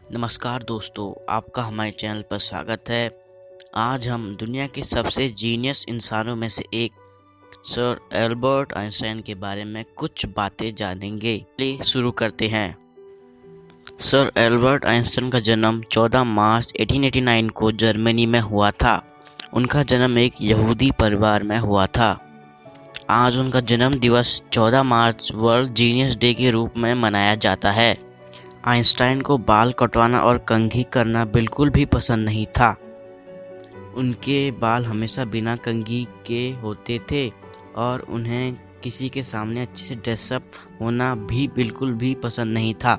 नमस्कार दोस्तों, आपका हमारे चैनल पर स्वागत है। आज हम दुनिया के सबसे जीनियस इंसानों में से एक सर एल्बर्ट आइंस्टाइन के बारे में कुछ बातें जानेंगे। चलिए शुरू करते हैं। सर एल्बर्ट आइंस्टाइन का जन्म 14 मार्च 1889 को जर्मनी में हुआ था। उनका जन्म एक यहूदी परिवार में हुआ था। आज उनका जन्म दिवस 14 मार्च वर्ल्ड जीनियस डे के रूप में मनाया जाता है। आइंस्टाइन को बाल कटवाना और कंघी करना बिल्कुल भी पसंद नहीं था। उनके बाल हमेशा बिना कंघी के होते थे और उन्हें किसी के सामने अच्छे से ड्रेसअप होना भी बिल्कुल भी पसंद नहीं था।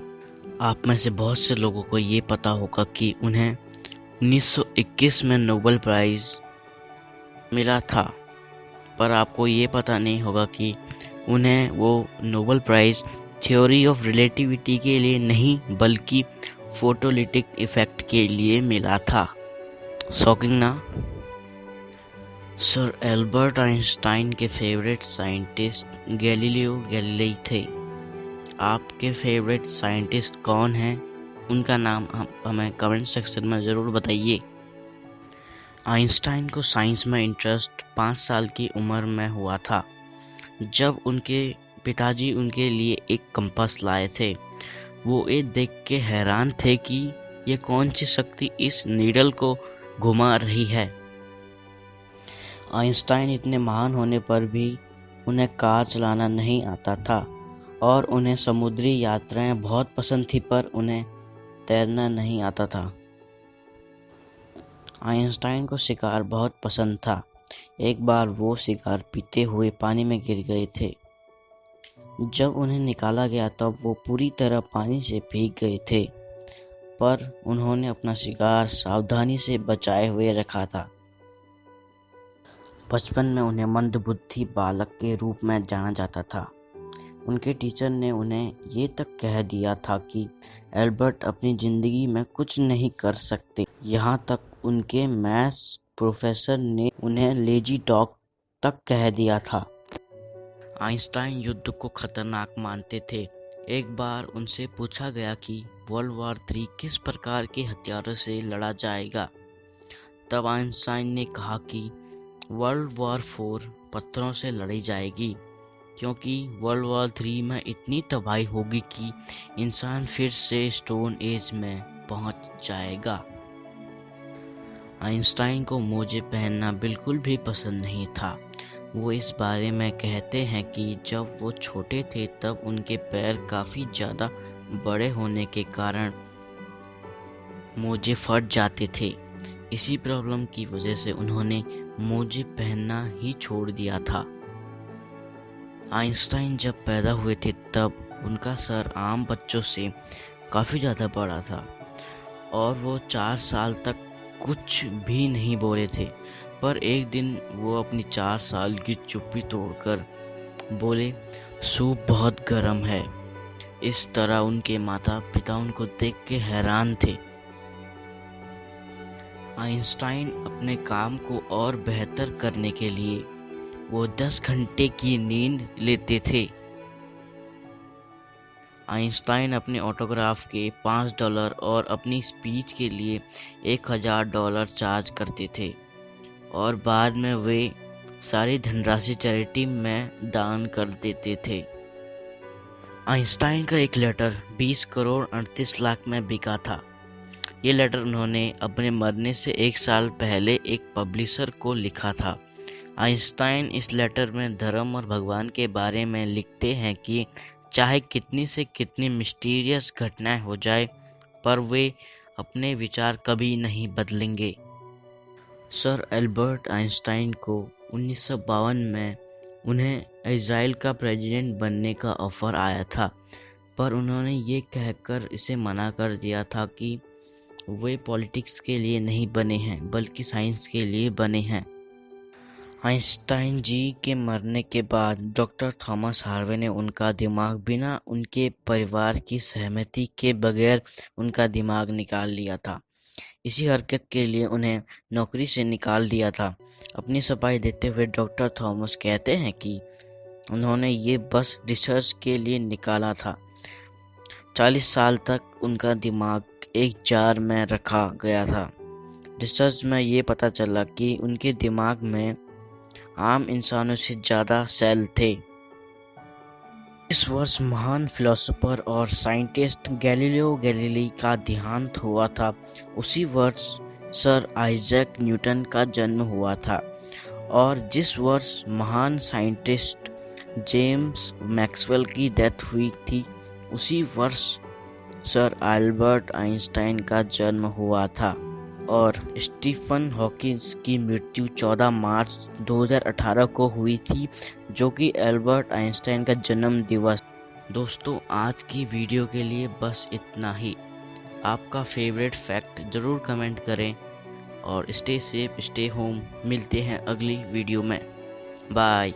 आप में से बहुत से लोगों को ये पता होगा कि उन्हें 1921 में नोबेल प्राइज़ मिला था, पर आपको ये पता नहीं होगा कि उन्हें वो Nobel prize theory of relativity के लिए नहीं बल्कि फोटोलिटिक इफेक्ट के लिए मिला था। शॉकिंग ना? सर एल्बर्ट आइंस्टाइन के फेवरेट साइंटिस्ट गैलीलियो गैलीली थे। आपके फेवरेट साइंटिस्ट कौन हैं? उनका नाम हमें कमेंट सेक्शन में ज़रूर बताइए। आइंस्टाइन को साइंस में इंटरेस्ट 5 साल की उम्र में हुआ था, जब उनके पिताजी उनके लिए एक कंपास लाए थे। वो ये देख के हैरान थे कि ये कौन सी शक्ति इस नीडल को घुमा रही है। आइंस्टाइन इतने महान होने पर भी उन्हें कार चलाना नहीं आता था और उन्हें समुद्री यात्राएं बहुत पसंद थी, पर उन्हें तैरना नहीं आता था। आइंस्टाइन को शिकार बहुत पसंद था। एक बार वो शिकार पीते हुए पानी में गिर गए थे। जब उन्हें निकाला गया तब वो पूरी तरह पानी से भीग गए थे, पर उन्होंने अपना शिकार सावधानी से बचाए हुए रखा था। बचपन में उन्हें मंदबुद्धि बालक के रूप में जाना जाता था। उनके टीचर ने उन्हें ये तक कह दिया था कि एल्बर्ट अपनी ज़िंदगी में कुछ नहीं कर सकते। यहाँ तक उनके मैथ्स प्रोफेसर ने उन्हें लेजी डॉग तक कह दिया था। आइंस्टाइन युद्ध को खतरनाक मानते थे। एक बार उनसे पूछा गया कि वर्ल्ड वॉर 3 किस प्रकार के हथियारों से लड़ा जाएगा, तब आइंस्टाइन ने कहा कि वर्ल्ड वॉर 4 पत्थरों से लड़ी जाएगी, क्योंकि वर्ल्ड वॉर 3 में इतनी तबाही होगी कि इंसान फिर से स्टोन एज में पहुंच जाएगा। आइंस्टाइन को मोजे पहनना बिल्कुल भी पसंद नहीं था। वो इस बारे में कहते हैं कि जब वो छोटे थे तब उनके पैर काफ़ी ज़्यादा बड़े होने के कारण मोजे फट जाते थे। इसी प्रॉब्लम की वजह से उन्होंने मोजे पहनना ही छोड़ दिया था। आइंस्टाइन जब पैदा हुए थे तब उनका सर आम बच्चों से काफ़ी ज़्यादा बड़ा था और वो 4 साल तक कुछ भी नहीं बोले थे। पर एक दिन वो अपनी 4 साल की चुप्पी तोड़कर बोले, सूप बहुत गर्म है। इस तरह उनके माता पिता उनको देख के हैरान थे। आइंस्टाइन अपने काम को और बेहतर करने के लिए वो 10 घंटे की नींद लेते थे। आइंस्टाइन अपने ऑटोग्राफ के $5 और अपनी स्पीच के लिए $1000 चार्ज करते थे और बाद में वे सारी धनराशि चैरिटी में दान कर देते थे। आइंस्टाइन का एक लेटर 20 करोड़ 38 लाख में बिका था। ये लेटर उन्होंने अपने मरने से 1 साल पहले एक पब्लिशर को लिखा था। आइंस्टाइन इस लेटर में धर्म और भगवान के बारे में लिखते हैं कि चाहे कितनी से कितनी मिस्टीरियस घटनाएं हो जाए, पर वे अपने विचार कभी नहीं बदलेंगे। सर एल्बर्ट आइंस्टाइन को 1952 में उन्हें इज़राइल का प्रेसिडेंट बनने का ऑफ़र आया था, पर उन्होंने ये कहकर इसे मना कर दिया था कि वे पॉलिटिक्स के लिए नहीं बने हैं बल्कि साइंस के लिए बने हैं। आइंस्टाइन जी के मरने के बाद डॉक्टर थॉमस हार्वे ने उनका दिमाग बिना उनके परिवार की सहमति के बगैर उनका दिमाग निकाल लिया था। इसी हरकत के लिए उन्हें नौकरी से निकाल दिया था। अपनी सफाई देते हुए डॉक्टर थॉमस कहते हैं कि उन्होंने ये बस रिसर्च के लिए निकाला था। 40 साल तक उनका दिमाग एक जार में रखा गया था। रिसर्च में ये पता चला कि उनके दिमाग में आम इंसानों से ज़्यादा सेल थे। इस वर्ष महान फिलोसोफर और साइंटिस्ट गैलीलियो गैलीली का देहांत हुआ था। उसी वर्ष सर आइजैक न्यूटन का जन्म हुआ था और जिस वर्ष महान साइंटिस्ट जेम्स मैक्सवेल की डेथ हुई थी, उसी वर्ष सर अल्बर्ट आइंस्टाइन का जन्म हुआ था और स्टीफन हॉकिंस की मृत्यु 14 मार्च 2018 को हुई थी, जो कि अल्बर्ट आइंस्टाइन का जन्म दिवस। दोस्तों, आज की वीडियो के लिए बस इतना ही। आपका फेवरेट फैक्ट ज़रूर कमेंट करें और स्टे सेफ, स्टे होम। मिलते हैं अगली वीडियो में। बाय।